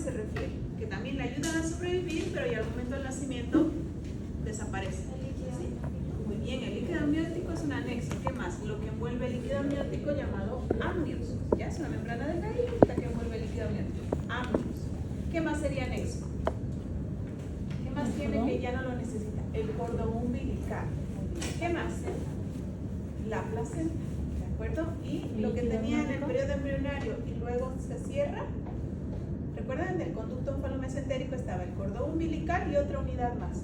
se refiere, que también le ayudan a sobrevivir, pero ya al momento del nacimiento desaparece. ¿Sí? Muy bien, el líquido amniótico es un anexo. ¿Qué más? Lo que envuelve el líquido amniótico llamado amnios. Ya es una membrana delgadita que envuelve el líquido amniótico. Amnios. ¿Qué más sería anexo? ¿Qué más tiene que ya no lo necesita? El cordón umbilical. ¿Qué más? La placenta. ¿De acuerdo? Y lo que tenía en el periodo embrionario y luego se cierra. ¿Recuerdan? En el conducto onfalomesentérico estaba el cordón umbilical y otra unidad más.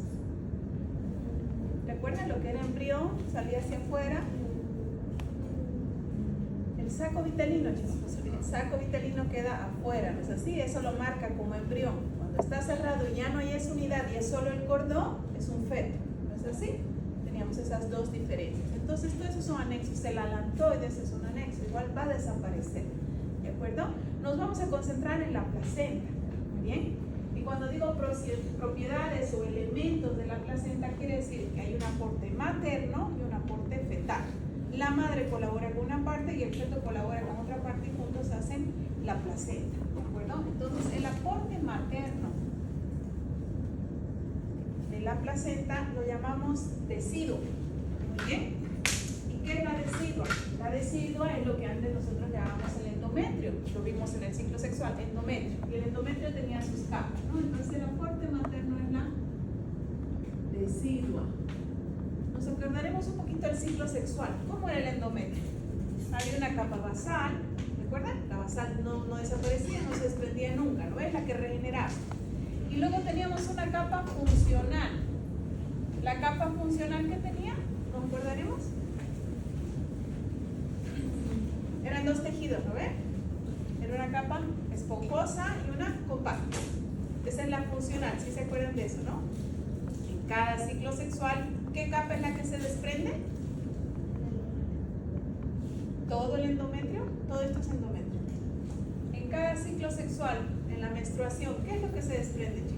¿Recuerdan lo que era embrión? Salía hacia afuera. El saco vitelino, chicos, el saco vitelino queda afuera, ¿no es así? Eso lo marca como embrión. Cuando está cerrado y ya no hay esa unidad y es solo el cordón, es un feto, ¿no es así? Teníamos esas dos diferencias. Entonces, todos esos son anexos. El alantoides es un anexo, igual va a desaparecer, ¿de acuerdo? Nos vamos a concentrar en la placenta, ¿muy bien? Y cuando digo propiedades o elementos de la placenta, quiere decir que hay un aporte materno y un aporte fetal. La madre colabora con una parte y el feto colabora con otra parte y juntos hacen la placenta, ¿de acuerdo? Entonces, el aporte materno de la placenta lo llamamos deciduo. Muy bien. ¿Y qué es la decidua? La decidua es lo que antes nosotros llamábamos el endometrio. Lo vimos en el ciclo sexual, endometrio. Y el endometrio tenía sus capas, ¿no? Entonces, el aporte materno es la decidua. Nos acordaremos un poquito del ciclo sexual. ¿Cómo era el endometrio? Había una capa basal, ¿recuerdan? La basal no desaparecía, no se desprendía nunca, ¿no? Es la que regeneraba. Y luego teníamos una capa funcional. La capa funcional que tenía, ¿nos acordaremos? Eran dos tejidos, ¿no ven? Era una capa esponjosa y una compacta. Esa es la funcional, ¿sí se acuerdan de eso, no? En cada ciclo sexual, ¿qué capa es la que se desprende? Todo el endometrio, todo esto es endometrio. En cada ciclo sexual, en la menstruación, ¿qué es lo que se desprende, chicos?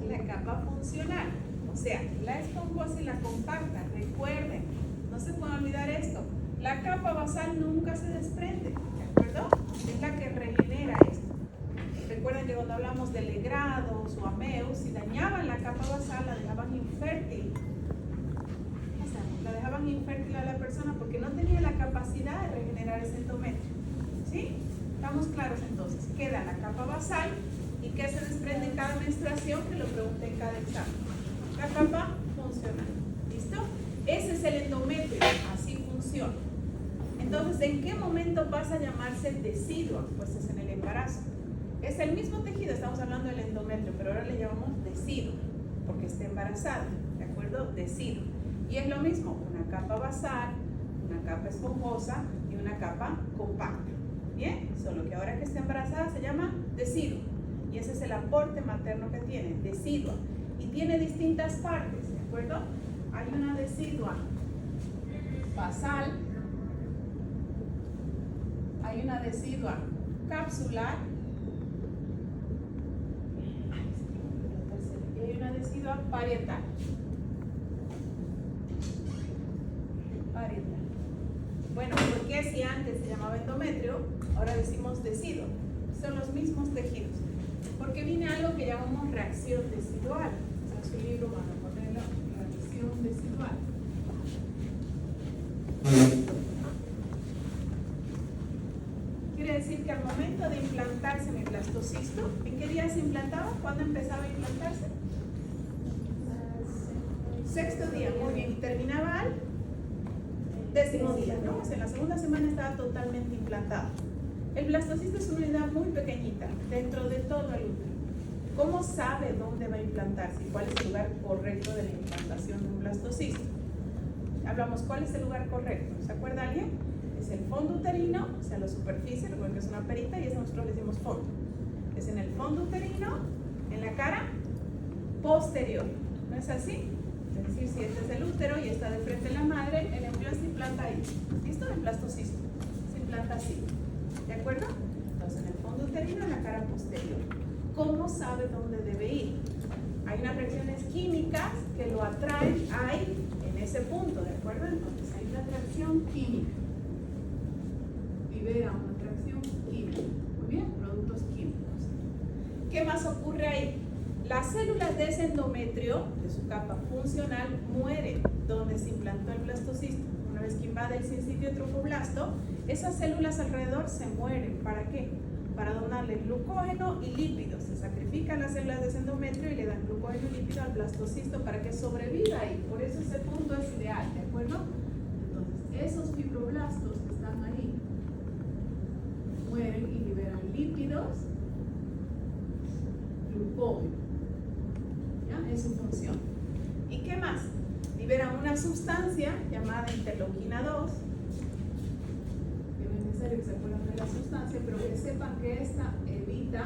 La capa funcional, o sea, la esponjosa y la compacta. Recuerden, no se puede olvidar esto. La capa basal nunca se desprende, ¿de acuerdo? Es la que regenera esto. Recuerden que cuando hablamos de legrados o ameos, si dañaban la capa basal, la dejaban infértil. O sea, la dejaban infértil a la persona porque no tenía la capacidad de regenerar ese endometrio. ¿Sí? ¿Estamos claros entonces? Queda la capa basal y ¿qué se desprende en cada menstruación? Que lo pregunté en cada examen. La capa funcional. ¿Listo? Ese es el endometrio. Así funciona. Entonces, ¿en qué momento pasa a llamarse decidua? Pues es en el embarazo. Es el mismo tejido, estamos hablando del endometrio, pero ahora le llamamos deciduo, porque está embarazada, ¿de acuerdo? Deciduo. Y es lo mismo, una capa basal, una capa esponjosa y una capa compacta. ¿Bien? Solo que ahora que está embarazada se llama deciduo. Y ese es el aporte materno que tiene, decidua. Y tiene distintas partes, ¿de acuerdo? Hay una decidua basal, hay una decidua capsular, y hay una decidua parietal. Bueno, ¿por qué si antes se llamaba endometrio, ahora decimos deciduo? Son los mismos tejidos. Porque viene algo que llamamos reacción decidual. En su libro van a ponerlo, reacción decidual. Quiere decir que al momento de implantarse mi blastocisto, ¿en qué día se implantaba? ¿Cuándo empezaba a implantarse? Sexto día, muy bien. Y terminaba al 10º día, ¿no? O sea, en la segunda semana estaba totalmente implantado. El blastocisto es una unidad muy pequeñita dentro de todo el útero. ¿Cómo sabe dónde va a implantarse y cuál es el lugar correcto de la implantación de un blastocisto? Hablamos, ¿cuál es el lugar correcto? ¿Se acuerda alguien? Es el fondo uterino, o sea, la superficie, recuerden que es una perita y eso nosotros le decimos fondo. Es en el fondo uterino, en la cara posterior. ¿No es así? Es decir, si este es el útero y está de frente la madre, el embrión se implanta ahí. ¿Listo? El blastocisto. Se implanta así. ¿De acuerdo? Entonces, en el fondo uterino, en la cara posterior. ¿Cómo sabe dónde debe ir? Hay unas reacciones químicas que lo atraen ahí, en ese punto, ¿de acuerdo? Entonces, hay una atracción química. Libera una más ocurre ahí? Las células de ese endometrio, de su capa funcional, mueren donde se implantó el blastocisto. Una vez que invade el sitio trofoblasto, esas células alrededor se mueren. ¿Para qué? Para donarle glucógeno y lípidos. Se sacrifican las células de ese endometrio y le dan glucógeno y lípido al blastocisto para que sobreviva ahí. Por eso ese punto es ideal, ¿de acuerdo? Entonces, esos fibroblastos que están ahí mueren y liberan lípidos, glucógeno. ¿Ya? Es su función. ¿Y qué más? Liberan una sustancia llamada interleuquina 2. Es necesario que se acuerden de la sustancia, pero que sepan que esta evita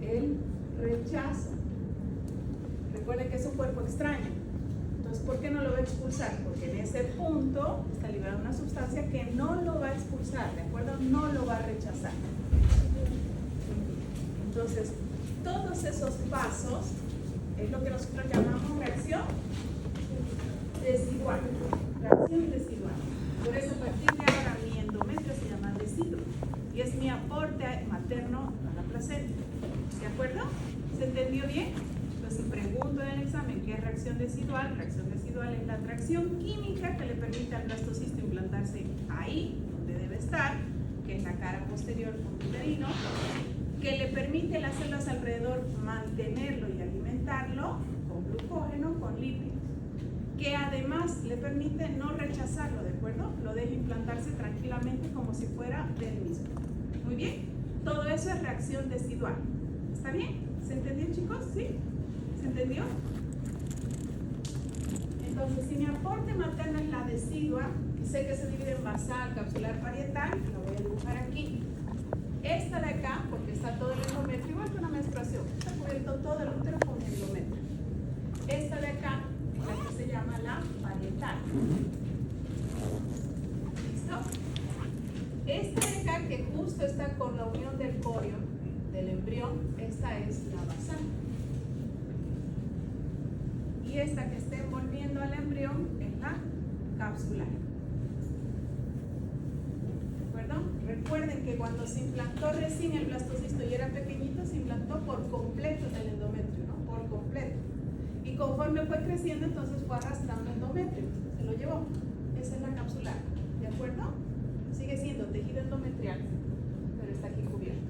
el rechazo. Recuerden que es un cuerpo extraño. Entonces, ¿por qué no lo va a expulsar? Porque en ese punto está liberando una sustancia que no lo va a expulsar, ¿de acuerdo? No lo va a rechazar. Entonces, todos esos pasos es lo que nosotros llamamos reacción desigual. Reacción desigual. Por eso, a partir de ahora, mi endometrio se llama deciduo y es mi aporte materno a la placenta. ¿De acuerdo? ¿Se entendió bien? Entonces, si pregunto en el examen qué es reacción decidual es la atracción química que le permite al blastocisto implantarse ahí donde debe estar, que es la cara posterior uterino, que le permite a las células alrededor mantenerlo y alimentarlo con glucógeno, con lípidos, que además le permite no rechazarlo, ¿de acuerdo? Lo deja implantarse tranquilamente como si fuera del mismo. Muy bien, todo eso es reacción decidual. ¿Está bien? ¿Se entendió, chicos? ¿Sí? ¿Se entendió? Entonces, si mi aporte materno es la decidua, y sé que se divide en basal, capsular, parietal, lo voy a dibujar aquí. Esta de acá, porque está todo el endometrio, igual que una menstruación, está cubierto todo el útero con el endometrio. Esta de acá es la que se llama la parietal. ¿Listo? Esta de acá, que justo está con la unión del corio, del embrión, esta es la basal. Y esta que está envolviendo al embrión es la capsular. Recuerden que cuando se implantó recién el blastocisto y era pequeñito, se implantó por completo en el endometrio, ¿no? Por completo. Y conforme fue creciendo, entonces fue arrastrando el endometrio, se lo llevó. Esa es la capsular, ¿de acuerdo? Sigue siendo tejido endometrial, pero está aquí cubierto.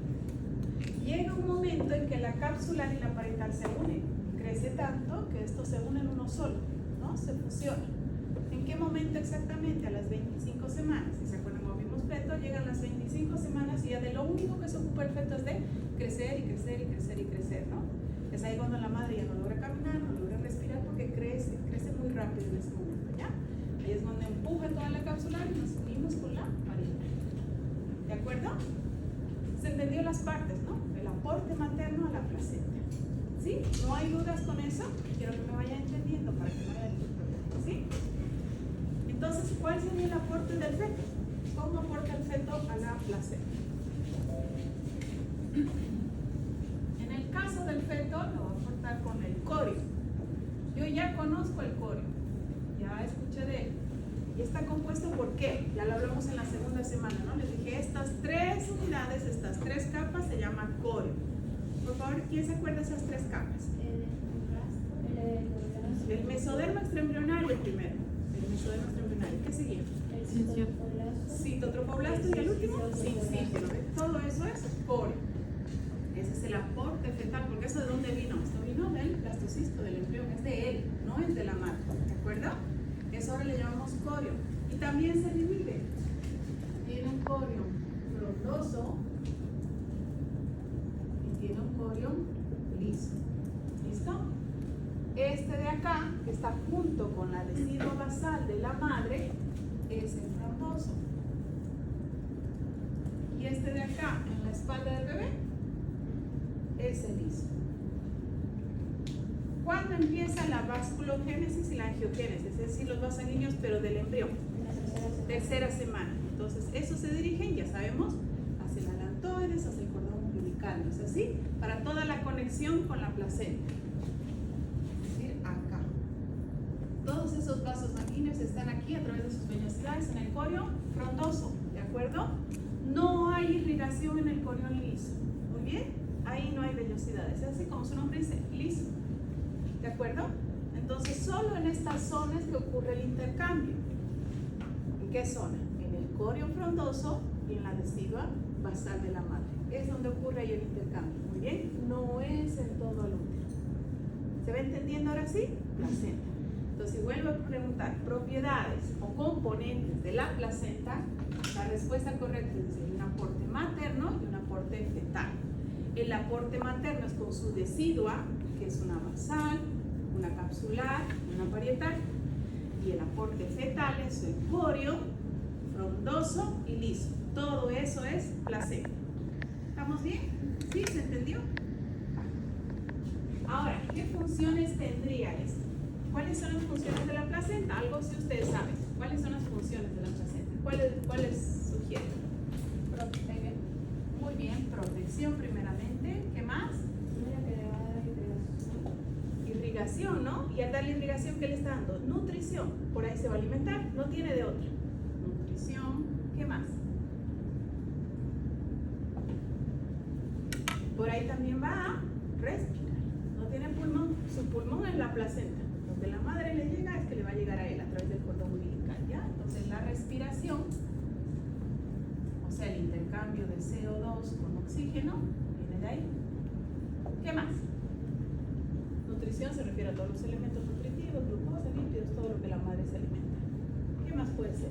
Llega un momento en que la capsular y la parietal se unen. Crece tanto que estos se unen uno solo, ¿no? Se fusionan. ¿En qué momento exactamente? A las 25 semanas. Si se acuerdan, como vimos feto, llegan las 25 semanas y ya de lo único que se ocupa el feto es de crecer y crecer y crecer y crecer, ¿no? Es ahí cuando la madre ya no logra caminar, no logra respirar porque crece muy rápido en ese momento, ¿ya? Ahí es donde empuja toda la capsular y nos unimos con la parietal. ¿De acuerdo? Se entendió las partes, ¿no? El aporte materno a la placenta. ¿Sí? ¿No hay dudas con eso? Quiero que me vayan entendiendo para que no haya ningún problema, ¿sí? Entonces, ¿cuál sería el aporte del feto? ¿Cómo aporta el feto a la placenta? En el caso del feto, lo va a aportar con el corio. Yo ya conozco el corio, ya escuché de él. Y está compuesto ¿por qué? Ya lo hablamos en la segunda semana, ¿no? Les dije, estas tres unidades, estas tres capas se llaman corio. Por favor, ¿quién se acuerda de esas tres capas? El mesodermo extraembrionario primero. El mesodermo extraembrionario. ¿Qué seguía? El citotropoblasto y el último, sincígeno. Todo eso es corio. Ese es el aporte fetal, porque eso ¿de dónde vino? Esto vino del blastocisto, del embrión, es de él, no es de la madre, ¿de acuerdo? Eso ahora le llamamos corio. Y también se divide. Tiene un corio frondoso y tiene un corio liso. ¿Listo? Este de acá, que está junto con la decidua basal de la madre, es el frondoso. Y este de acá, en la espalda del bebé, es el liso. ¿Cuándo empieza la vasculogénesis y la angiogénesis? Es decir, los vasos sanguíneos, pero del embrión. Tercera semana. Entonces, eso se dirigen, ya sabemos, hacia el alantoides, hacia el cordón umbilical, ¿no es así? Para toda la conexión con la placenta. Es decir, acá. Todos esos vasos sanguíneos están aquí a través de sus vellosidades en el corio frondoso, ¿de acuerdo? No hay irrigación en el corión liso. Muy bien. ahí no hay vellosidades, es así como su nombre dice, liso. ¿De acuerdo? Entonces, solo en estas zonas que ocurre el intercambio. ¿En qué zona? En el corio frondoso y en la decidua basal de la madre. Es donde ocurre ahí el intercambio. Muy bien, no es en todo el útero. ¿Se va entendiendo ahora sí? Placenta. Entonces, si vuelvo a preguntar propiedades o componentes de la placenta, la respuesta correcta es un aporte materno y un aporte fetal. El aporte materno es con su decidua, que es una basal, una capsular y una parietal. Y el aporte fetal es el corio, frondoso y liso. Todo eso es placenta. ¿Estamos bien? ¿Sí? ¿Se entendió? Ahora, ¿qué funciones tendría esto? ¿Cuáles son las funciones de la placenta? Algo si ustedes saben. ¿Cuáles son las funciones de la placenta? ¿Cuáles sugieren? Muy bien, protección primeramente. ¿Qué más? Irrigación, ¿no? Y al darle irrigación, ¿qué le está dando? Nutrición. Por ahí se va a alimentar. No tiene de otra. Nutrición. ¿Qué más? Por ahí también va a respirar. No tiene pulmón. Su pulmón es la placenta. Lo que la madre le llega es que le va a llegar a él a través del cordón umbilical, ¿ya? Entonces la respiración, o sea, el intercambio de CO2 con oxígeno, viene de ahí. ¿Qué más? Nutrición se refiere a todos los elementos nutritivos, glucosa, lípidos, todo lo que la madre se alimenta. ¿Qué más puede ser?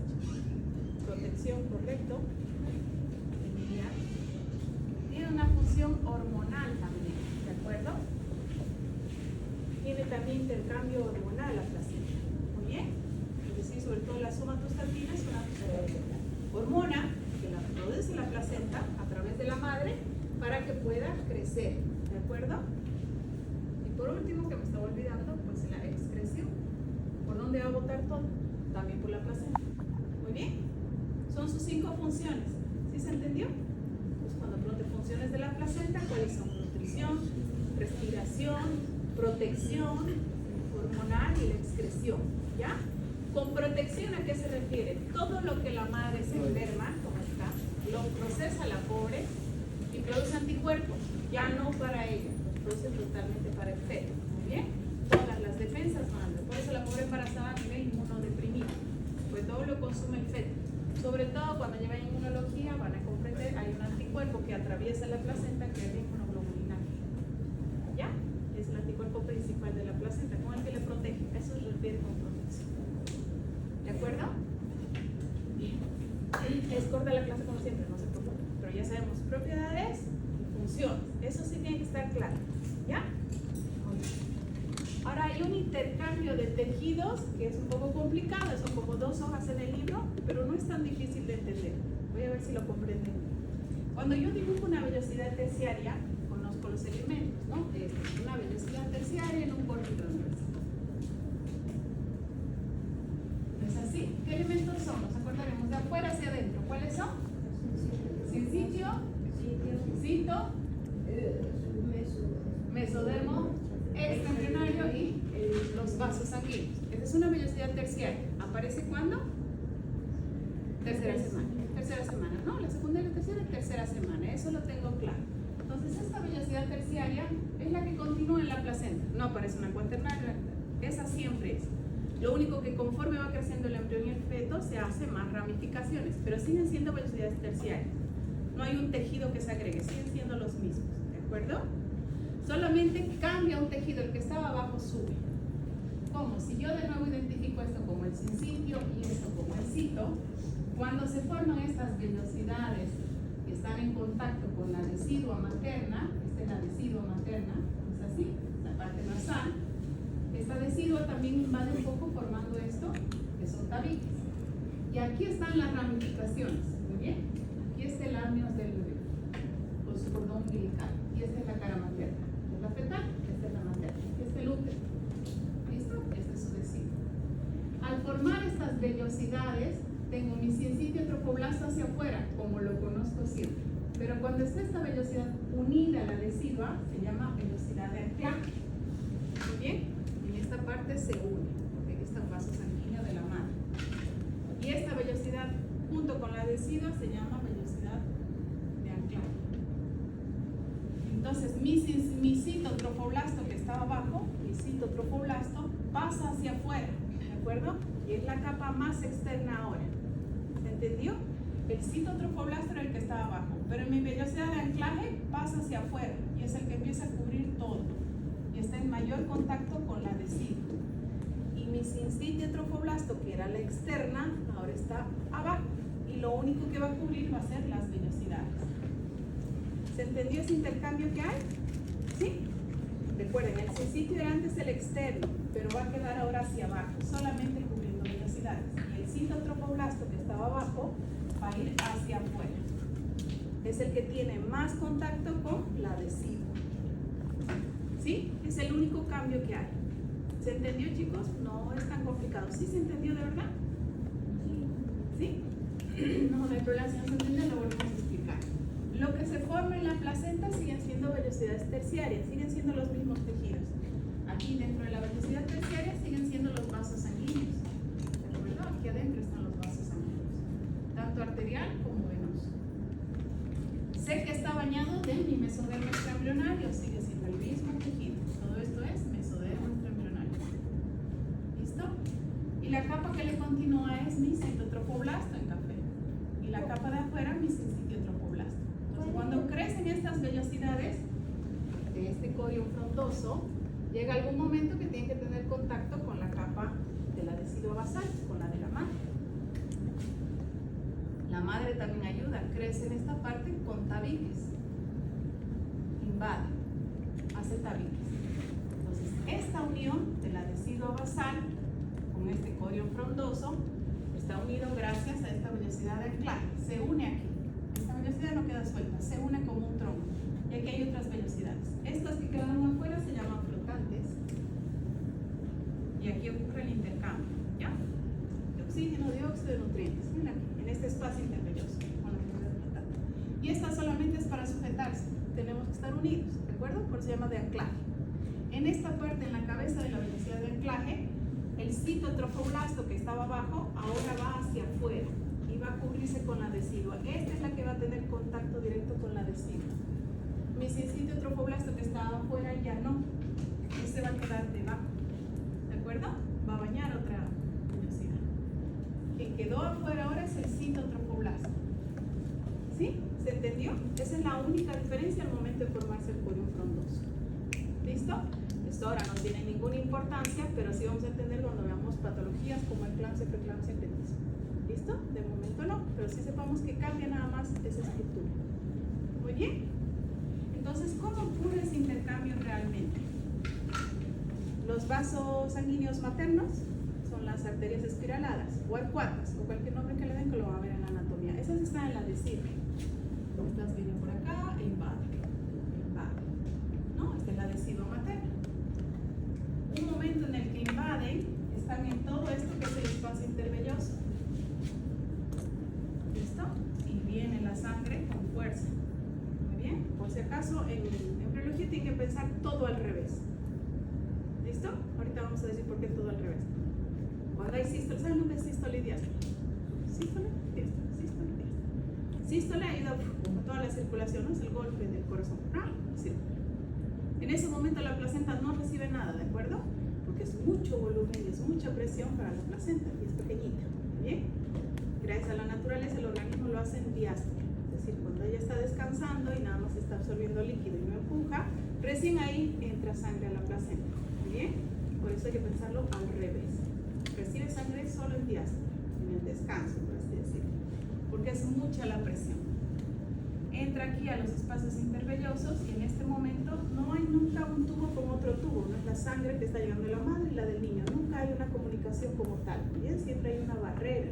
Protección, correcto. Tiene una función hormonal también, ¿de acuerdo? Tiene también intercambio hormonal la placenta. Muy bien. Es decir, sobre todo la somatostatina es una hormona que la produce la placenta a través de la madre para que pueda crecer. ¿De acuerdo? Y por último, que me estaba olvidando, pues la excreción. ¿Por dónde va a botar todo? También por la placenta. Muy bien. Son sus 5 funciones. ¿Sí se entendió? Pues cuando pregunte funciones de la placenta, ¿cuáles son? Nutrición, respiración, protección hormonal y la excreción, ¿ya? Con protección, ¿a qué se refiere? Todo lo que la madre se enferma, como está, lo procesa la pobre y produce anticuerpos, ya no para ella, los produce totalmente para el feto, ¿muy bien? Todas las defensas van, por eso la pobre embarazada vive inmunodeprimido, pues todo lo consume el feto. Sobre todo cuando lleva inmunología van a comprender, hay un anticuerpo que atraviesa la placenta que es la inmunoglobulina G, ¿ya? Es el anticuerpo principal de la placenta, con el que le protege. Eso se refiere con protección. ¿De acuerdo? Bien. Es corta la clase como siempre, no se preocupen. Pero ya sabemos propiedades y funciones. Eso sí tiene que estar claro. ¿Ya? Muy bien. Ahora hay un intercambio de tejidos que es un poco complicado. Son como 2 hojas en el libro, pero no es tan difícil de entender. Voy a ver si lo comprenden. Cuando yo dibujo una vellosidad terciaria, conozco los elementos, ¿no? Una vellosidad terciaria en un corte transversal. ¿Es así? ¿Qué elementos son? Nos acordaremos de afuera hacia adentro. ¿Cuáles son? Sincitio, cito, mesodermo, extraembrionario y los vasos sanguíneos. Esa es una vellosidad terciaria. ¿Aparece cuándo? Tercera semana. Tercera semana, ¿no? La segunda y la tercera semana. Eso lo tengo claro. Entonces, esta vellosidad terciaria es la que continúa en la placenta. No aparece una cuaternaria, esa siempre es. Lo único que conforme va creciendo el embrión y el feto se hace más ramificaciones, pero siguen siendo vellosidades terciarias. No hay un tejido que se agregue, siguen siendo los mismos, ¿de acuerdo? Solamente cambia un tejido, el que estaba abajo sube. ¿Cómo? Si yo de nuevo identifico esto como el sincitio y esto como el cito, cuando se forman estas vellosidades que están en contacto con la decidua materna, esta es la decidua materna, es así, la parte nasal, esta decidua también invade un poco formando esto, que son tabiques. Y aquí están las ramificaciones, muy bien. Aquí está el amnios del bebé, con su cordón umbilical, y esta es la cara materna. Esta es la fetal, esta es la materna, aquí está el útero. ¿Listo? Este es su decidua. Al formar estas vellosidades, tengo mi sincitio tropoblasto hacia afuera, como lo conozco siempre. Pero cuando está esta vellosidad unida a la decidua, se llama vellosidad de anclaje. Muy bien, en esta parte se une, porque aquí está el vaso sanguíneo de la madre. Y esta vellosidad junto con la decidua se llama vellosidad de anclaje. Entonces mi citotrofoblasto que estaba abajo, mi citotrofoblasto, pasa hacia afuera, ¿de acuerdo? Y es la capa más externa ahora. ¿Se entendió? El citotrofoblasto era el que estaba abajo, pero en mi vellosidad de anclaje pasa hacia afuera y es el que empieza a cubrir todo y está en mayor contacto con la adhesiva. Y mi citotrofoblasto, que era la externa, ahora está abajo y lo único que va a cubrir va a ser las vellosidades. ¿Se entendió ese intercambio que hay? ¿Sí? Recuerden, el sincitio era antes el externo, pero va a quedar ahora hacia abajo, solamente cubriendo vellosidades. Y el citotrofoblasto que estaba abajo va a ir hacia afuera. Es el que tiene más contacto con la adhesiva. ¿Sí? Es el único cambio que hay. ¿Se entendió, chicos? No es tan complicado. ¿Sí se entendió de verdad? ¿Sí? No hay problema, si no se entiende, lo volvemos a explicar. Lo que se forma en la placenta siguen siendo vellosidades terciarias, siguen siendo los mismos tejidos. Aquí dentro de la vellosidad terciaria siguen siendo los vasos sanguíneos. ¿De acuerdo? Aquí adentro están los vasos sanguíneos, tanto arterial como venoso. Sé que está bañado de mi mesodermo extraembrionario, sigue siendo el mismo tejido. Todo esto es mesodermo extraembrionario. ¿Listo? Y la capa que le continúa es mi citotrofoblasto en café. Y la capa de afuera, mi sincitiotrofoblasto. Entonces, cuando crecen estas vellosidades de este corión frondoso, llega algún momento que tienen que tener contacto con la capa de la adhesiva basal, con la de la madre. La madre también ayuda, crece en esta parte con tabiques. Invade, hace tabiques. Entonces, esta unión de la adhesiva basal con este corión frondoso está unido gracias a esta vellosidad de anclaje. Se une aquí. Esta vellosidad no queda suelta, se une como un tronco. Y aquí hay otras vellosidades. Estas que quedaron afuera se llaman flotantes. Y aquí ocurre el intercambio, ¿ya? De oxígeno, dióxido de nutrientes. Miren aquí, en este espacio intervelloso, con la vellosidad flotante. Y esta solamente es para sujetarse. Tenemos que estar unidos, ¿de acuerdo? Por eso se llama de anclaje. En esta parte, en la cabeza de la vellosidad de anclaje, el citotrofoblasto que estaba abajo ahora va hacia afuera y va a cubrirse con la adhesiva. Esta es la que va a tener contacto directo con la adhesiva. Mi citotrofoblasto que estaba afuera ya no. Este va a quedar debajo. ¿De acuerdo? Va a bañar otra vellosidad. Quien quedó afuera ahora es el citotrofoblasto. ¿Sí? ¿Se entendió? Esa es la única diferencia al momento de formarse el corión frondoso. ¿Listo? Esto ahora no tiene ninguna importancia, pero sí vamos a entender cuando veamos patologías como eclampsia, preeclampsia, cretismo. ¿Listo? De momento no, pero sí sepamos que cambia nada más esa estructura. Muy bien. Entonces, ¿cómo ocurre ese intercambio realmente? Los vasos sanguíneos maternos son las arterias espiraladas o arcuatas, o cualquier nombre que le den que lo van a ver en la anatomía. Esas están en la adhesiva. Estas vienen por acá e invaden. ¿No? Esta es la adhesiva materna. Un momento en el que invaden, están en todo esto que es el espacio intervelloso. ¿Listo? Y viene la sangre con fuerza. Muy bien. Por si acaso, en embriología tienen que pensar todo al revés. ¿Listo? Ahorita vamos a decir por qué todo al revés. Cuando hay sístole, ¿saben lo que es sístole y diástole? Sístole, diástole, sístole, diástole. Sístole ayuda a toda la circulación, ¿no? Es el golpe del corazón. Sí. En ese momento la placenta no recibe nada, ¿de acuerdo? Porque es mucho volumen y es mucha presión para la placenta y es pequeñita. ¿Bien? Gracias a la naturaleza el organismo lo hace en diástole. Es decir, cuando ella está descansando y nada más está absorbiendo líquido y no empuja, recién ahí entra sangre a la placenta. ¿Bien? Por eso hay que pensarlo al revés. Recibe sangre solo en diástole, en el descanso, por así decirlo. Porque es mucha la presión. Entra aquí a los espacios intervellosos y en este momento no hay nunca un tubo con otro tubo, no es la sangre que está llegando de la madre y la del niño, nunca hay una comunicación como tal, ¿bien? Siempre hay una barrera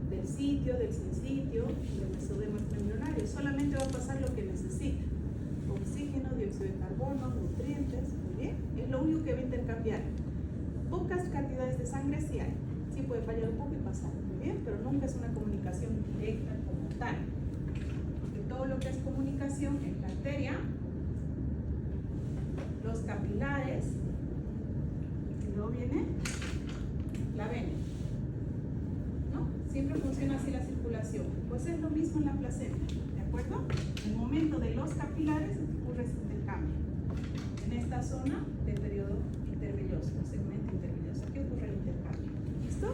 del sitio, del sincitio, del mesodermo extraembrionario, solamente va a pasar lo que necesita, oxígeno, dióxido de carbono, nutrientes, ¿muy bien? Es lo único que va a intercambiar. Pocas cantidades de sangre sí hay, sí puede fallar un poco y pasar, ¿muy bien? Pero nunca es una comunicación directa como tal. Todo lo que es comunicación es la arteria, los capilares, y luego viene la vena, ¿no? Siempre funciona así la circulación. Pues es lo mismo en la placenta, ¿de acuerdo? En el momento de los capilares ocurre ese intercambio. En esta zona del periodo intervelloso, el segmento intervelloso, aquí ocurre el intercambio. ¿Listo?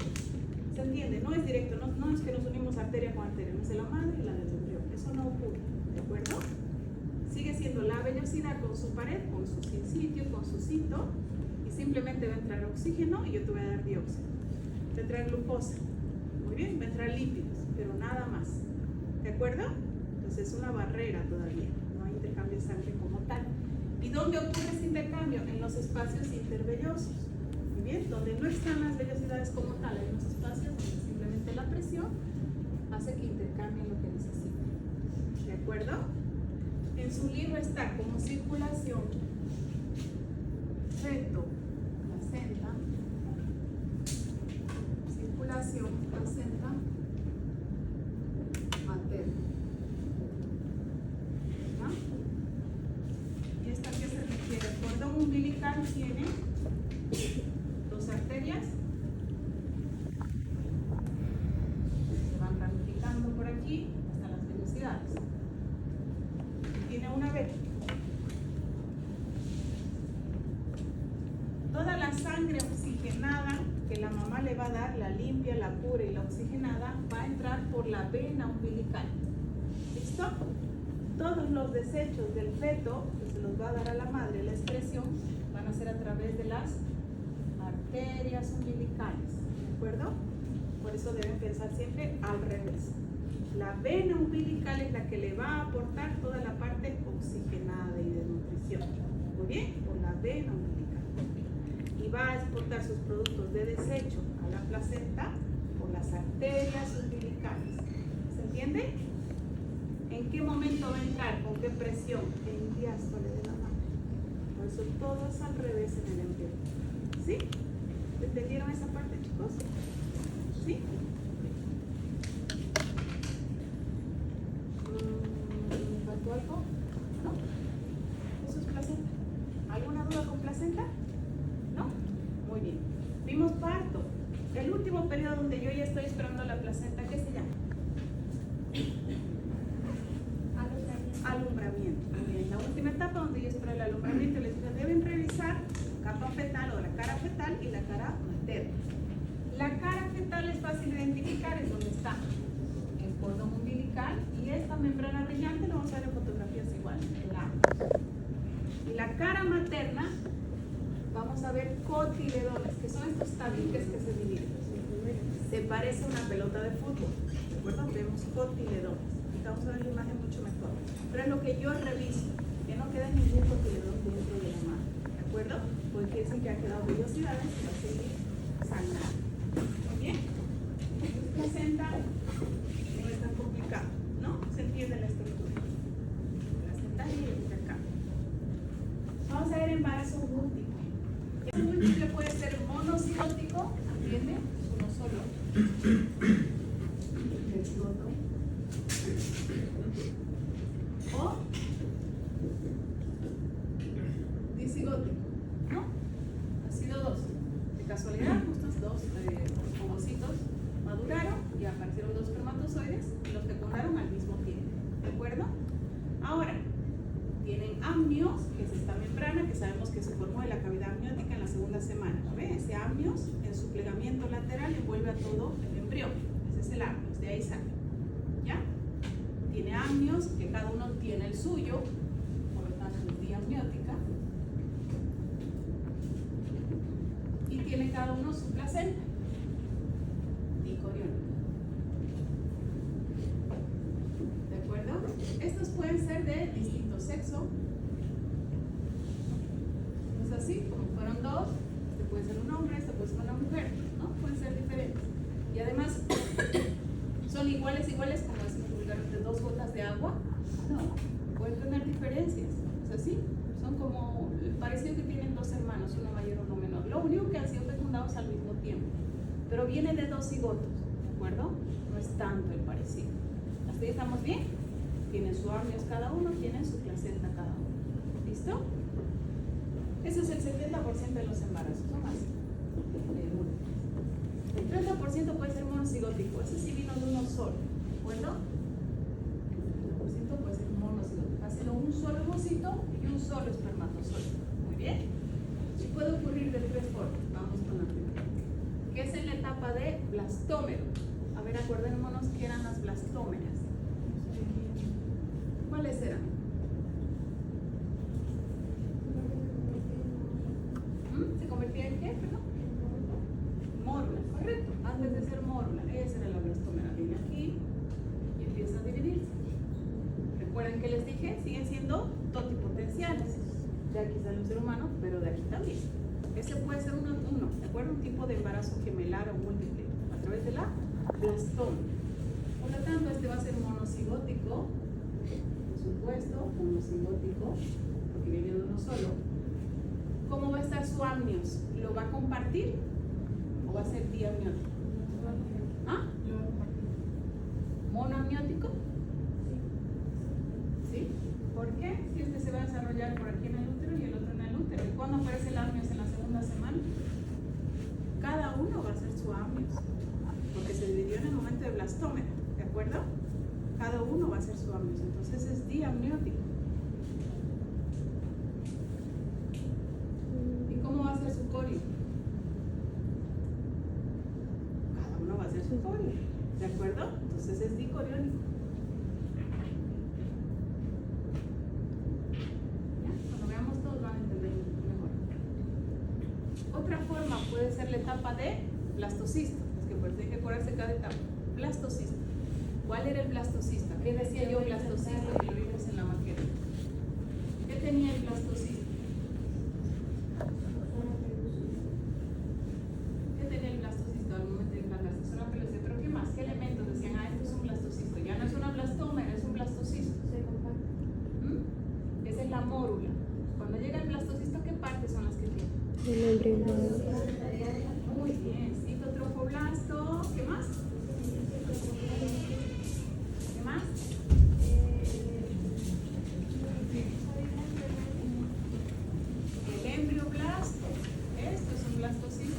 ¿Se entiende? No es directo, no es que nos unimos arteria con arteria, no es de la madre y la del embrión. Eso no ocurre, ¿de acuerdo? Sigue siendo la vellosidad con su pared, con su sin sitio, con su sitio, y simplemente va a entrar oxígeno y yo te voy a dar dióxido. Va a entrar glucosa, muy bien, va a entrar lípidos, pero nada más, ¿de acuerdo? Entonces es una barrera todavía, no hay intercambio de sangre como tal. ¿Y dónde ocurre ese intercambio? En los espacios intervellosos, muy bien, donde no están las vellosidades como tal, hay unos espacios donde simplemente la presión hace que intercambien lo que necesiten, ¿de acuerdo? En su libro está como circulación, feto, placenta, circulación, placenta, materna. ¿Ya? ¿Y esta qué se refiere? El cordón umbilical tiene dos arterias, se van ramificando por aquí hasta las velocidades. Tiene una vena. Toda la sangre oxigenada que la mamá le va a dar, la limpia, la pura y la oxigenada, va a entrar por la vena umbilical. ¿Listo? Todos los desechos del feto que se los va a dar a la madre, la excreción, van a ser a través de las arterias umbilicales. ¿De acuerdo? Por eso deben pensar siempre al revés. La vena umbilical es la que le va a aportar toda la parte oxigenada y de nutrición. Muy bien, por la vena umbilical. Y va a exportar sus productos de desecho a la placenta por las arterias umbilicales. ¿Se entiende? ¿En qué momento va a entrar? ¿Con qué presión? En diástole de la madre. Por eso todo es al revés en el embrión. ¿Sí? ¿Entendieron esa parte, chicos? ¿Sí? ¿Faltó algo? ¿No? ¿Eso es placenta? ¿Alguna duda con placenta? ¿No? Muy bien. Vimos parto. El último periodo donde yo ya estoy esperando la placenta, ¿qué se llama? Alumbramiento. Muy bien. La última etapa donde yo espero el alumbramiento, les digo, deben revisar capa fetal o la cara fetal y la cara materna. La cara fetal es fácil de identificar, es donde está el cordón umbilical y esta membrana brillante, lo vamos a ver en fotografías igual. Y la cara materna, vamos a ver cotiledones, que son estos tabiques que se dividen. Se parece a una pelota de fútbol, ¿de acuerdo? Vemos cotiledones. Vamos a ver la imagen mucho mejor. Pero es lo que yo reviso, que no quede ningún cotiledón dentro de la mano, ¿de acuerdo? Porque quiere decir que ha quedado vellosidades y va a seguir sangrando. Muy bien. Placenta no es tan complicado, ¿no? Se entiende la estructura. Placenta y el intercambio. Vamos a ver embarazo múltiple. El múltiple puede ser monocigótico, ¿entiende? Uno solo. El cigoto. O disigótico, ¿no? Ha sido dos. De casualidad, estos dos ovocitos maduraron y aparecieron dos espermatozoides y los fecundaron al mismo tiempo. ¿De acuerdo? Ahora, tienen amnios, que es esta membrana que sabemos que se formó en la cavidad amniótica en la segunda semana. ¿Ven? Ese amnios en su plegamiento lateral envuelve a todo el embrión. Ese es el amnios, de ahí sale. ¿Ya? Tiene amnios, que cada uno tiene el suyo, por lo tanto es diamniótica. Y tiene cada uno su placenta, dicoriónica. ¿De acuerdo? Estos pueden ser de distinto sexo. ¿No es así? Como fueron dos, este puede ser un hombre, este puede ser una mujer, ¿no? Pueden ser diferentes. Y además, ¿son iguales como decimos vulgarmente 2 gotas de agua? No, pueden tener diferencias. ¿Es así? Son como el parecido que tienen dos hermanos, uno mayor o uno menor. Lo único que han sido fecundados al mismo tiempo. Pero viene de 2 cigotos, ¿de acuerdo? No es tanto el parecido. ¿Hasta ahí estamos bien? Tienen su amnios cada uno, tienen su placenta cada uno. ¿Listo? Eso es el 70% de los embarazos, no más. El 30% puede ser monocigótico, ese sí vino de uno solo, ¿de acuerdo? El 30% puede ser monocigótico, ha sido un solo ovocito y un solo espermatozoide. Muy bien. Y puede ocurrir de tres formas. Vamos con la primera, que es en la etapa de blastómero. A ver, acordémonos que eran las blastómeras. ¿Cuáles eran? ¿Se convertía en qué? Perdón. Mórula, correcto. Antes de ser mórula, esa era la blastómera. Viene aquí y empieza a dividirse. Recuerden que les dije, siguen siendo totipotenciales. De aquí sale un ser humano, pero de aquí también. Ese puede ser uno, ¿de acuerdo? Un tipo de embarazo gemelar o múltiple a través de la blastoma. Por lo tanto, este va a ser monocigótico, por supuesto, monocigótico, porque viene de uno solo. ¿Cómo va a estar su amnios? ¿Lo va a compartir o va a ser diamniótico? ¿Ah? ¿Monoamniótico? ¿Sí? ¿Por qué? Si este se va a desarrollar por aquí en el útero y el otro en el útero. ¿Y cuándo aparece el amnios? En la segunda semana. Cada uno va a ser su amnios, porque se dividió en el momento de blastómera, ¿de acuerdo? Cada uno va a ser su amnios, entonces es diamniótico. ¿Y cómo va a ser su corio? Cada uno va a ser su corio, ¿de acuerdo? Entonces es dicoriónico. Cuando veamos todos van a entender mejor. Otra forma puede ser la etapa de blastocisto. Es que por eso hay que acordarse cada etapa. Blastocisto. ¿Cuál era el blastocisto? ¿Qué decía yo blastocisto? Que lo vimos en la maqueta. ¿Qué tenía el blastocisto? ¿Qué tenía el blastocisto al momento de implantarse? Es una pelucia. ¿Pero qué más? ¿Qué elementos decían? Ah, esto es un blastocisto. Ya no es una blastómera, es un blastocisto. Esa es la mórula. Cuando llega el blastocisto, ¿qué partes son las que tiene? El embrión. Muy bien, citotrofoblasto. ¿Qué más? ¿Qué más? El embrioblasto. Esto es un blastocisto.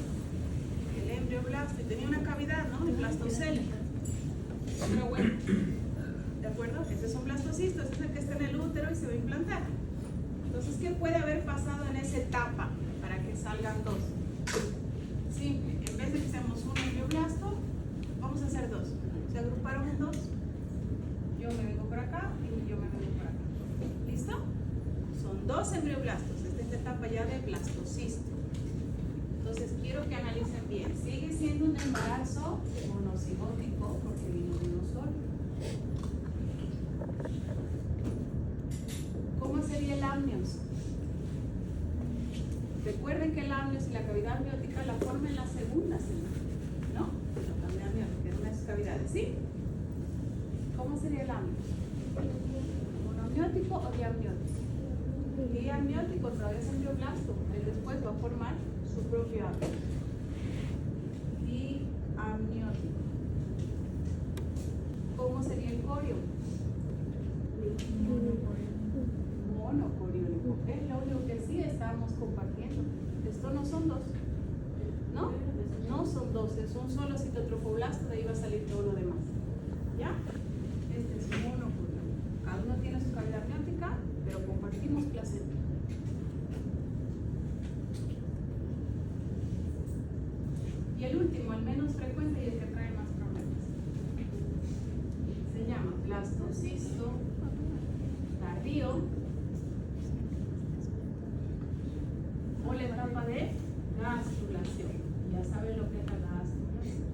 El embrioblasto. Y tenía una cavidad, ¿no? De blastocele. Pero bueno, ¿de acuerdo? Ese es un blastocisto. Ese es el que está en el útero y se va a implantar. Entonces, ¿qué puede haber pasado en esa etapa para que salgan dos? Simple, en vez de que seamos un embrioblasto, vamos a hacer dos. Se agruparon en dos. Yo me vengo por acá y yo me vengo por acá. ¿Listo? Son dos embrioblastos. Esta es la etapa ya de blastocisto. Entonces, quiero que analicen bien. Sigue siendo un embarazo monocigótico porque vino de uno solo. ¿Cómo sería el amnios? Recuerden que el amnios y la cavidad amniótica la forman en la segunda semana, ¿no? La cavidad amniótica es una de sus cavidades, ¿sí? ¿Cómo sería el amnios? ¿Monoamniótico o diamniótico? Diamniótico, otra vez embrioblasto. Él después va a formar su propio amnios. Diamniótico. ¿Cómo sería el corio? Monocoriónico. Es lo único que sí estamos compartiendo. Esto no son dos, ¿no? No son dos, es un solo citotrofoblasto, de ahí va a salir todo lo demás. ¿Ya? Este es monocoriónico. Cada uno tiene su cavidad amniótica, pero compartimos placenta. Y el último, el menos frecuente y el que trae más problemas, se llama blastocisto tardío, o la etapa de gastrulación. Ya saben lo que es la gastrulación.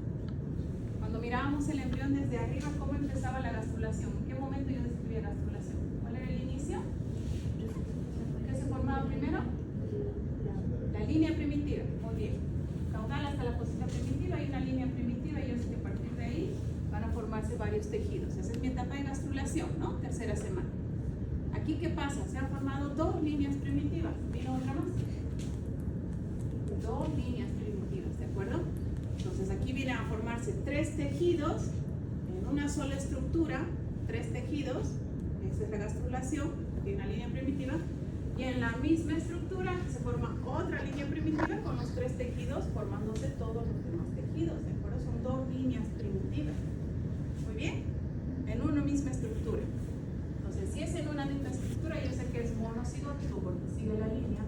Cuando mirábamos el embrión desde arriba, ¿cómo empezaba la gastrulación? ¿En qué momento yo describía gastrulación? ¿Cuál era el inicio? ¿Qué se formaba primero? La línea primitiva. Muy bien. Caudal hasta la posición primitiva, hay una línea primitiva y yo sé que a partir de ahí van a formarse varios tejidos. Esa es mi etapa de gastrulación, ¿no? Tercera semana. Aquí, ¿qué pasa? Se han formado dos líneas primitivas. ¿Vino otra más? Dos líneas primitivas, ¿de acuerdo? Entonces aquí vienen a formarse tres tejidos en una sola estructura, tres tejidos, esa es la gastrulación, tiene una línea primitiva, Y en la misma estructura se forma otra línea primitiva con los 3 tejidos formándose todos los demás tejidos, ¿de acuerdo? Son 2 líneas primitivas. Muy bien, en una misma estructura. Entonces, si es en una misma estructura, yo sé que es monocigótico porque sigue la línea.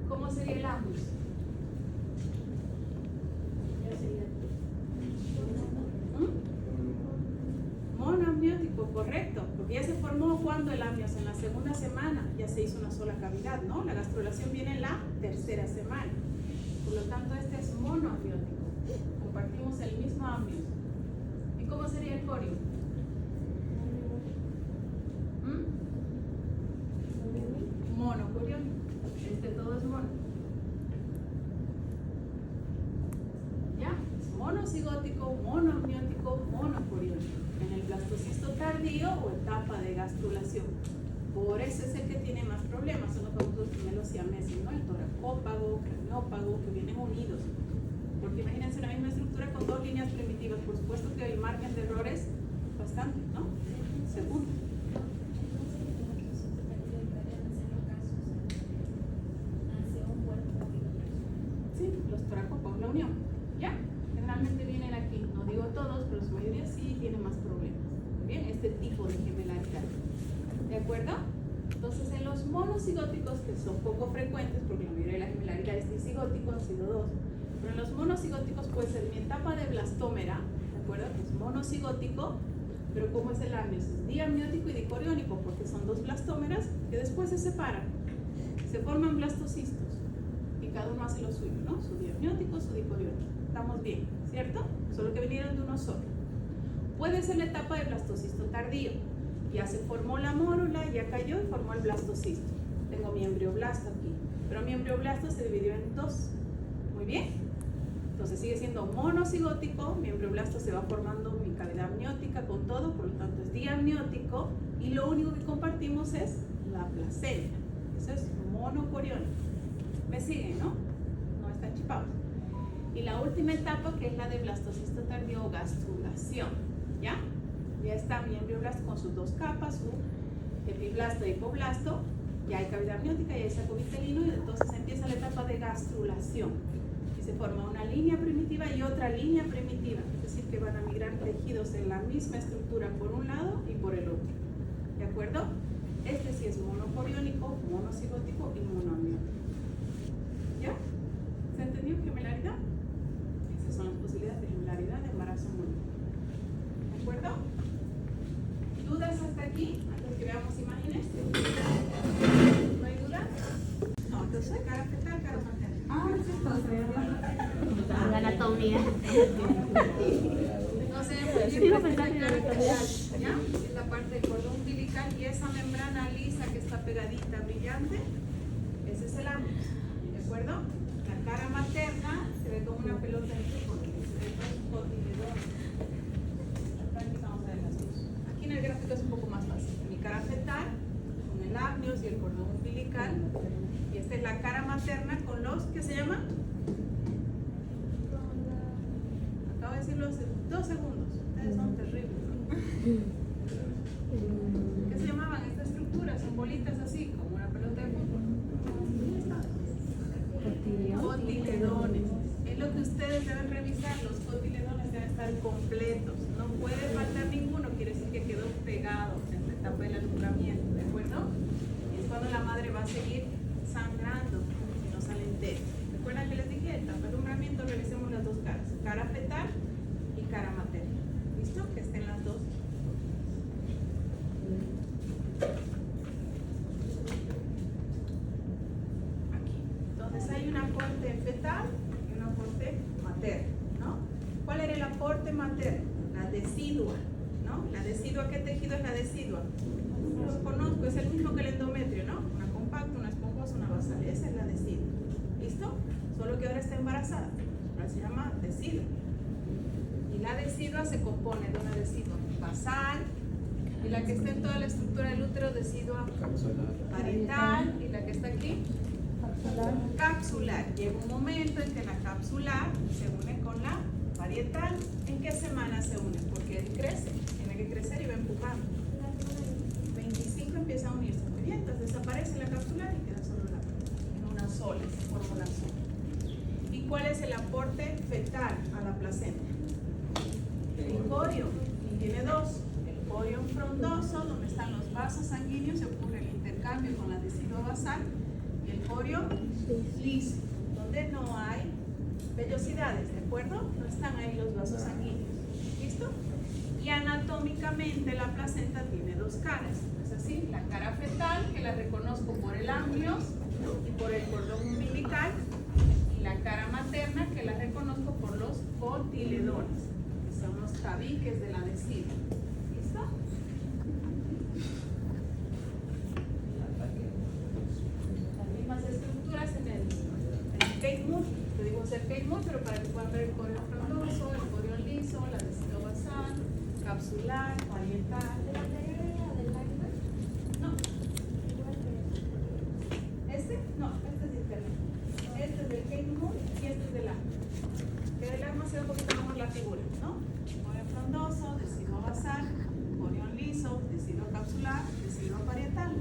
¿Cómo sería el ambius? Monoamniótico, correcto, porque ya se formó cuando el amnios en la segunda semana, ya se hizo una sola cavidad, ¿no? La gastrulación viene en la tercera semana, por lo tanto este es monoamniótico, compartimos el mismo amnios. ¿Y cómo sería el corio? Monocoriónico, este todo es mono. ¿Ya? Es monocigótico, monoamniótico, monocoriónico. En el blastocisto tardío o etapa de gastrulación. Por eso es el que tiene más problemas, son los famosos gemelos siameses, ¿no? El toracópago, craniópago, que vienen unidos. Porque imagínense una misma estructura con 2 líneas primitivas. Por supuesto que el margen de error es bastante, ¿no? Segundo. Sí, los toracópagos, la unión. ¿Ya? Generalmente vienen aquí, no digo todos, pero su mayoría sí tienen más problemas. Bien, este tipo de gemelaridad. ¿De acuerdo? Entonces, en los monocigóticos, que son poco frecuentes, porque la mayoría de la gemelaridad es disigótico, han sido 2, pero en los monocigóticos puede ser mi etapa de blastómera, ¿de acuerdo? Que es monocigótico, pero ¿cómo es el amnios? Es diamniótico y dicoriónico, porque son 2 blastómeras que después se separan, se forman blastocistos, y cada uno hace lo suyo, ¿no? Su diamniótico, su dicoriónico. Estamos bien, ¿cierto? Solo que vinieron de uno solo. Puede ser la etapa de blastocisto tardío. Ya se formó la mórula, ya cayó y formó el blastocisto. Tengo mi embrioblasto aquí. Pero mi embrioblasto se dividió en 2. Muy bien. Entonces sigue siendo monocigótico. Mi embrioblasto se va formando mi cavidad amniótica con todo, por lo tanto es diamniótico. Y lo único que compartimos es la placenta. Eso es monocoriónico. ¿Me siguen, no? No están chipados. Y la última etapa, que es la de blastocisto tardío o gastrulación, ¿ya? Ya está mi embrioblasto con sus 2 capas, su epiblasto y hipoblasto, ya hay cavidad amniótica, ya hay saco vitelino, y entonces empieza la etapa de gastrulación. Y se forma una línea primitiva y otra línea primitiva, es decir, que van a migrar tejidos en la misma estructura por un lado y por el otro. ¿De acuerdo? Este sí es monocoriónico, monocigótico y monoamniótico. ¿Ya? ¿Se entendió gemelaridad? Esas son las posibilidades de gemelaridad de embarazo múltiple. ¿De acuerdo? ¿Dudas hasta aquí? Antes que veamos imágenes. ¿No hay dudas? No, entonces cara fetal, cara materna. La anatomía. Entonces, ¿ya? Es la parte del cordón umbilical y esa membrana lisa que está pegadita, brillante, ese es el amnios. ¿De acuerdo? La cara materna se ve como una pelota de fútbol, se ve con cotiledones. Aquí en el gráfico es un poco más fácil. Mi cara fetal con el amnios y el cordón umbilical, y esta es la cara materna con los, ¿qué se llaman? Acabo de decirlo hace 2 segundos. Ustedes son terribles, ¿no? ¿Qué se llamaban estas estructuras? Son bolitas así, como una pelota de fútbol. Cotiledones. Es lo que ustedes deben revisar. Los cotiledones deben estar completos. No puede faltar ninguno. Quiere decir que quedó pegado en la etapa del alumbramiento. ¿De acuerdo? Y es cuando la madre va a seguir sangrando si no sale entero. ¿Recuerdan que les dije? Etapa de alumbramiento, revisemos las 2 caras. Cara fetal y cara materna. ¿Listo? Que estén las 2. Entonces hay un aporte fetal y un aporte materno, ¿no? ¿Cuál era el aporte materno? La decidua, ¿no? ¿La decidua qué tejido es la decidua? Lo conozco, es el mismo que el endometrio, ¿no? Una compacta, una esponjosa, una basal. Esa es la decidua. ¿Listo? Solo que ahora está embarazada. Ahora se llama decidua. Y la decidua se compone de una decidua basal, y la que está en toda la estructura del útero, decidua parietal, y la que está aquí, capsular. Llega un momento en que la capsular se une con la parietal. ¿En qué semana se une? Porque él crece, tiene que crecer y va empujando. 25 empieza a unirse. vascular y queda solo en una sola, se forma una sola. ¿Y cuál es el aporte fetal a la placenta? El corio, y tiene dos. El corio frondoso, donde están los vasos sanguíneos, se ocurre el intercambio con la decidua basal, y el corio liso, donde no hay vellosidades, ¿de acuerdo? No están ahí los vasos sanguíneos. ¿Listo? Y anatómicamente la placenta tiene dos caras. Es así, la cara fetal, que la reconozco por el amnios y por el cordón umbilical, y la cara materna, que la reconozco por los cotiledones, que son los tabiques de la decidua. ¿Listo? Las mismas estructuras en el Keith-Moore. Te digo hacer Keith-Moore, pero para que puedan ver el corio frondoso, el corio liso, la decidua basal, capsular, parietal. ¿De la anterior era del Lagman? No, Igual que este no, este es diferente. Este es del Keith-Moore y este es del ACMA. Que del ACMA se ve un poquito mejor la figura, ¿no? Corio frondoso, decidua basal, corio liso, decidua capsular, decidua parietal.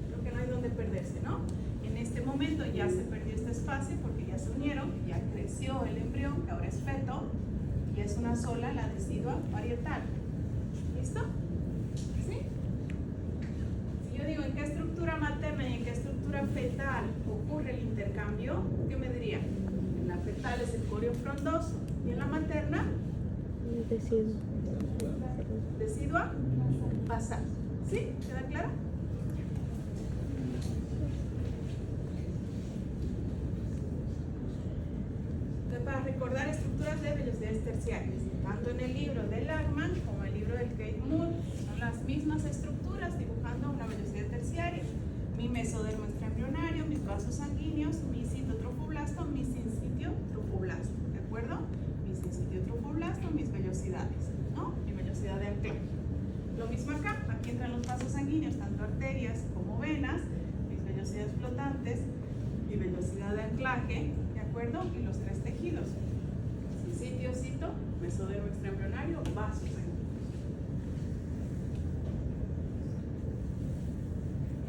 Creo que no hay donde perderse, ¿no? En este momento ya se perdió este espacio porque ya se unieron, ya creció el embrión, que ahora es feto, y es una sola la decidua parietal. ¿Listo? ¿Sí? Si yo digo en qué estructura materna y en qué estructura fetal ocurre el intercambio, ¿qué me dirían? En la fetal es el corio frondoso y en la materna, decidua basal. ¿Sí? ¿Queda claro? Para recordar estructuras de vellosidades terciarias, tanto en el libro de Lagman como en el libro del Keith-Moore, son las mismas estructuras dibujando una vellosidad terciaria. Mi mesodermo extraembrionario, mis vasos sanguíneos, mi citotrofoblasto, mi sincitio trofoblasto, ¿de acuerdo? Mi sincitio trofoblasto, mis vellosidades, ¿no? Mi vellosidad de anclaje. Lo mismo acá, aquí entran los vasos sanguíneos, tanto arterias como venas, mis vellosidades flotantes, mi velocidad de anclaje, ¿de acuerdo? Y los tres tejidos: sincitio, cito, mesodermo extraembrionario, vasos sanguíneos.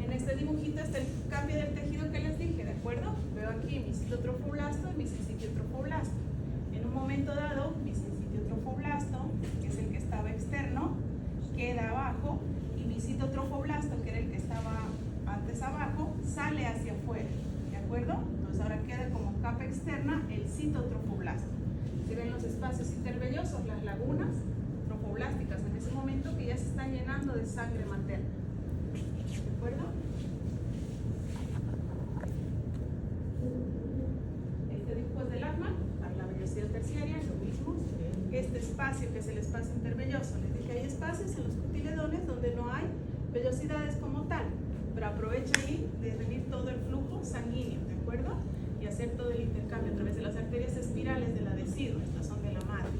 En este dibujito está el cambio del tejido que les dije, ¿de acuerdo? Veo aquí mi citotrofoblasto y mi sincitio trofoblasto. En un momento dado, mi sincitio trofoblasto, que es el que estaba externo, queda abajo, y mi citotrofoblasto, que era el que estaba antes abajo, sale hacia afuera. ¿De acuerdo? Entonces ahora queda como capa externa el citotrofoblasto. Se ven los espacios intervellosos, las lagunas trofoblásticas en ese momento que ya se están llenando de sangre materna. ¿De acuerdo? Este dibujo es del Lagman, para la vellosidad terciaria, lo mismo. Este espacio, que es el espacio intervelloso, les dije, hay espacios en los cotiledones donde no hay vellosidades como tal, pero aprovecha ahí de venir todo el flujo sanguíneo, ¿de acuerdo? Y hacer todo el intercambio a través de las arterias espirales de la decidua, estas son de la madre.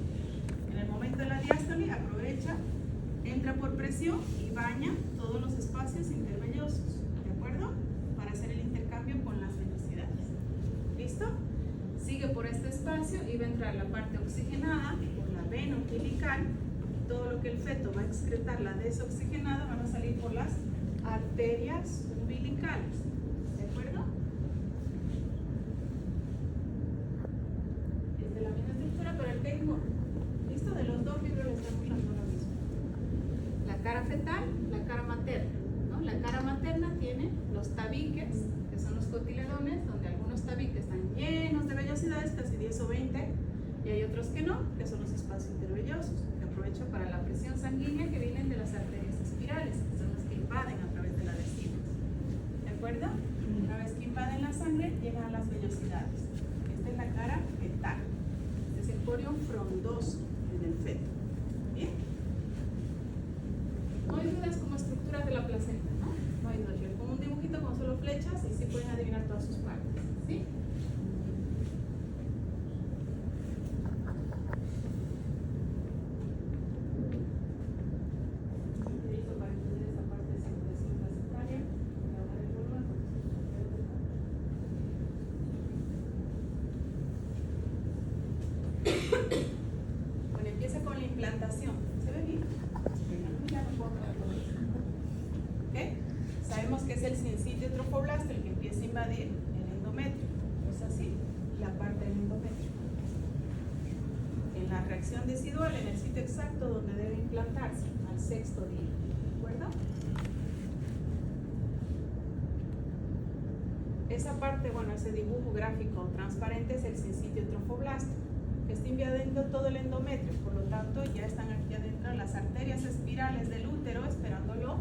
En el momento de la diástole, aprovecha, entra por presión y baña todos los espacios intervellosos, ¿de acuerdo? Para hacer el intercambio con las velocidades. ¿Listo? Sigue por este espacio y va a entrar la parte oxigenada por la vena umbilical. Todo lo que el feto va a excretar, la desoxigenada, van a salir por las arterias umbilicales. ¿De acuerdo? Es de la misma estructura, pero el Keith-Moore. ¿Listo? De los dos libros les estamos dando lo mismo. La cara fetal, la cara materna, ¿no? La cara materna tiene los tabiques, que son los cotiledones, donde algunos tabiques están llenos de vellosidades, casi 10 o 20, y hay otros que no, que son los espacios intervellosos, que aprovecho para la presión sanguínea que vienen de las arterias espirales, que son las que invaden a través de la decidua. ¿De acuerdo? Una vez que invaden la sangre, llegan a las vellosidades. Esta es la cara fetal. Este es el corio frondoso en el feto. ¿Bien? No hay dudas como estructuras de la placenta, ¿no? No hay dudas. Yo pongo un dibujito con solo flechas y sí pueden adivinar todas sus partes. ¿Sí? Listo para entender esa parte de circulación placentaria. Bueno, empieza con la implantación. ¿Se ve bien? ¿Ok? Sabemos que es el sincitio trofoblasto el que empieza invadir el endometrio. Es así, la parte del endometrio. En la reacción decidual, en el sitio exacto donde debe implantarse, al 6º día. ¿De acuerdo? Esa parte, bueno, ese dibujo gráfico transparente es el sincitio trofoblasto, que está invadiendo todo el endometrio. Por lo tanto, ya están aquí adentro las arterias espirales del útero esperándolo.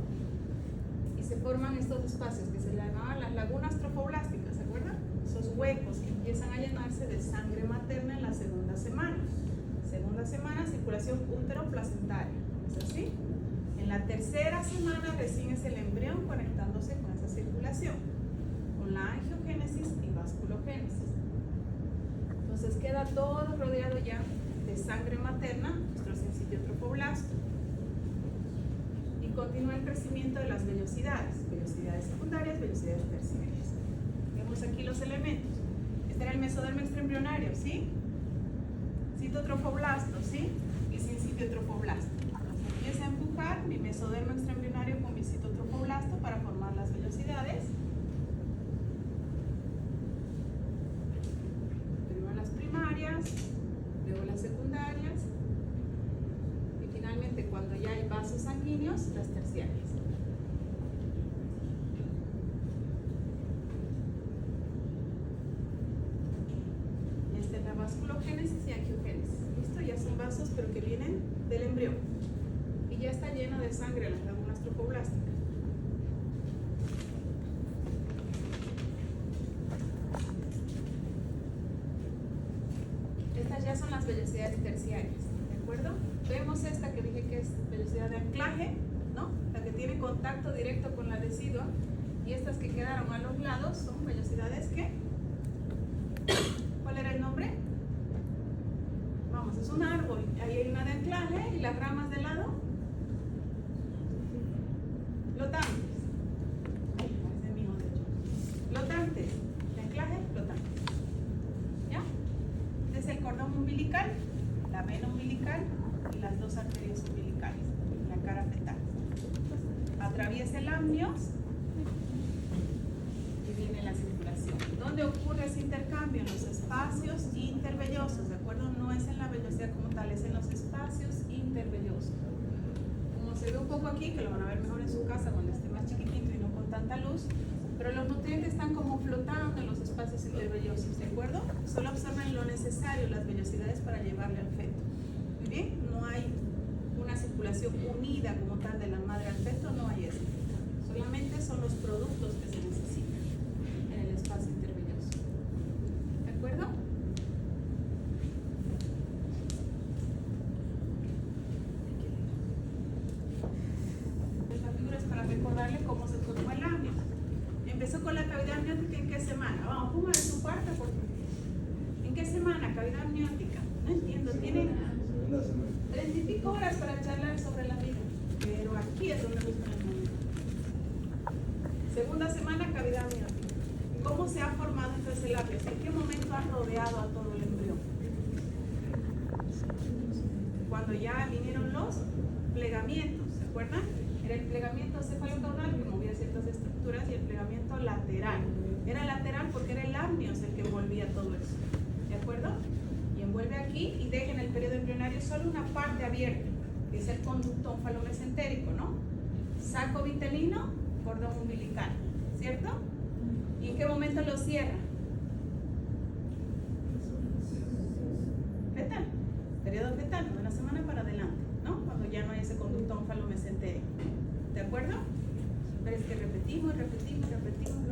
Y se forman estos espacios que se llaman las lagunas trofoblásticas, ¿se acuerdan? Esos huecos que empiezan a llenarse de sangre materna en la segunda semana. Segunda semana, circulación útero-placentaria. ¿Es así? En la tercera semana recién es el embrión conectándose con esa circulación, con la angiogénesis y vasculogénesis. Entonces queda todo rodeado ya de sangre materna, nuestro sincitio trofoblasto. Y continúa el crecimiento de las vellosidades secundarias, vellosidades terciarias. Vemos aquí los elementos. Este era el mesodermo extraembrionario, ¿sí? Citotrofoblasto, ¿sí? Y sincitio trofoblasto. Entonces empieza a empujar mi mesodermo extraembrionario con mi citotrofoblasto para formar las vellosidades. Primero las primarias, luego las secundarias y finalmente, cuando ya hay vasos sanguíneos, las terciarias. Esta es la vasculogénesis y angiogénesis. ¿Listo? Ya son vasos, pero que vienen del embrión. Y ya está lleno de sangre las lagunas trofoblásticas. Estas ya son las vellosidades terciarias, ¿de acuerdo? Vemos esta que dije que es vellosidad de anclaje, ¿no? La que tiene contacto directo con la decidua, y estas que quedaron a los lados son vellosidades ¿qué? ¿Cuál era el nombre? Vamos, es un árbol, ahí hay una de anclaje y las ramas de lado, flotantes. Ay, parece mío, de hecho. Flotantes, de anclaje, flotantes. ¿Ya? Este es el cordón umbilical, la vena umbilical y las dos arterias umbilicales, la cara fetal. Atraviesa el amnios y viene la circulación. ¿Dónde ocurre ese intercambio? En los espacios intervellosos, ¿de acuerdo? No es en la vellosidad como tal, es en los espacios intervellosos. Como se ve un poco aquí, que lo van a ver mejor en su casa cuando esté más chiquitito y no con tanta luz, pero los nutrientes están como flotando en los espacios intervellosos, ¿de acuerdo? Solo absorben lo necesario, las vellosidades, para llevarle al feto. Muy bien, no hay una circulación unida como tal de la madre al feto, no hay eso. Solamente son los productos que se necesitan en el espacio intervelloso. ¿De acuerdo? Esta figura es para recordarle cómo se formó el amnio. Empezó con la cavidad amniótica. ¿En qué semana? Vamos, póngale su parte porque... ¿En qué semana? Cavidad amniótica. No entiendo, tiene 30 y pico horas para charlar sobre la vida, pero aquí es donde buscan el momento. Segunda semana, cavidad amniótica. ¿Cómo se ha formado entonces el apio? ¿En qué momento ha rodeado a todo el embrión? Cuando ya vinieron los plegamientos, ¿se acuerdan? Era el plegamiento cefalocaudal que movía ciertas estructuras y el plegamiento lateral. Era lateral porque era el amnios el que envolvía todo eso. ¿De acuerdo? Y envuelve aquí y deja en el periodo embrionario solo una parte abierta, que es el conducto onfalomesentérico, ¿no? Saco vitelino, cordón umbilical, ¿cierto? ¿Y en qué momento lo cierra? Fetal, periodo fetal, de una semana para adelante, ¿no? Cuando ya no hay ese conducto onfalomesentérico. ¿De acuerdo? Pero es que repetimos lo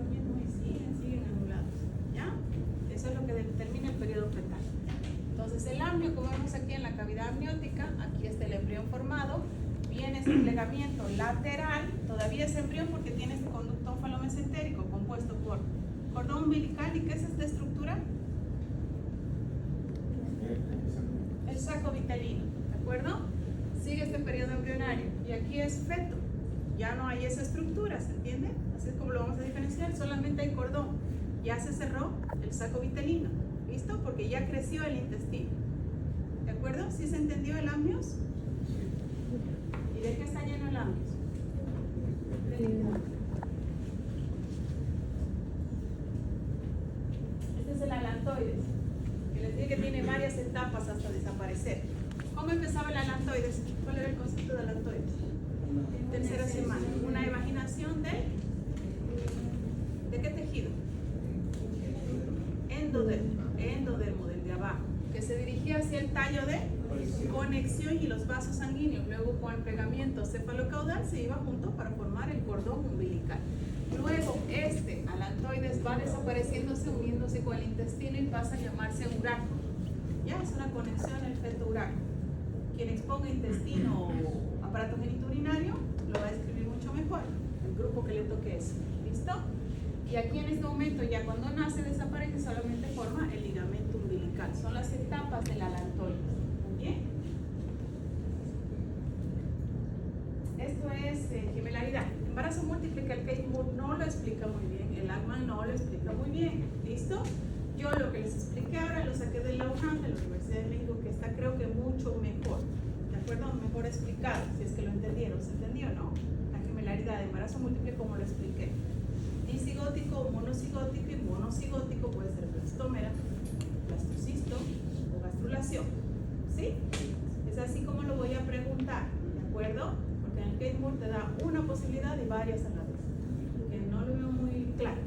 mismo y siguen anulados, ¿ya? Eso es lo que determina el periodo fetal. Entonces el amnio, como vemos aquí en la cavidad amniótica, aquí está el embrión formado, viene ese plegamiento lateral, todavía es embrión porque tiene este conducto onfalomesentérico compuesto por cordón umbilical. ¿Y qué es esta estructura? El saco vitelino, ¿de acuerdo? Sigue este periodo embrionario y aquí es feto, ya no hay esa estructura, ¿se entiende? Así es como lo vamos a diferenciar, solamente hay cordón, ya se cerró el saco vitelino. ¿Listo? Porque ya creció el intestino. ¿De acuerdo? ¿Sí se entendió el amnios? ¿Y de qué está lleno el amnios? alantoides. ¿Cuál era el concepto de alantoides? Tercera semana. Una evaginación ¿de qué tejido? Endodermo, del de abajo, que se dirigía hacia el tallo de conexión y los vasos sanguíneos. Luego con el pegamento cefalocaudal se iba junto para formar el cordón umbilical. Luego este alantoides va desapareciéndose, uniéndose con el intestino y pasa a llamarse uraco. Ya es una conexión el feto-uraco. Quien exponga intestino o aparato genitourinario lo va a describir mucho mejor. El grupo que le toque es. ¿Listo? Y aquí en este momento, ya cuando nace, desaparece, solamente forma el ligamento umbilical. Son las etapas del alantoides. Muy bien. Esto es gemelaridad. Embarazo múltiple, que el Kate Moore no lo explica muy bien, el Lachman no lo explica muy bien. ¿Listo? Yo lo que les expliqué ahora lo saqué de la UNAM, de la Universidad de México, que está creo que mucho mejor. ¿De acuerdo? Mejor explicado, si es que lo entendieron. ¿Se entendió, no? La gemelaridad de embarazo múltiple, como lo expliqué. Dicigótico, monocigótico, y monocigótico puede ser blastómera, blastocisto o gastrulación. ¿Sí? Es así como lo voy a preguntar, ¿de acuerdo? Porque en el Kate Moore te da una posibilidad y varias a la vez, que no lo veo muy claro.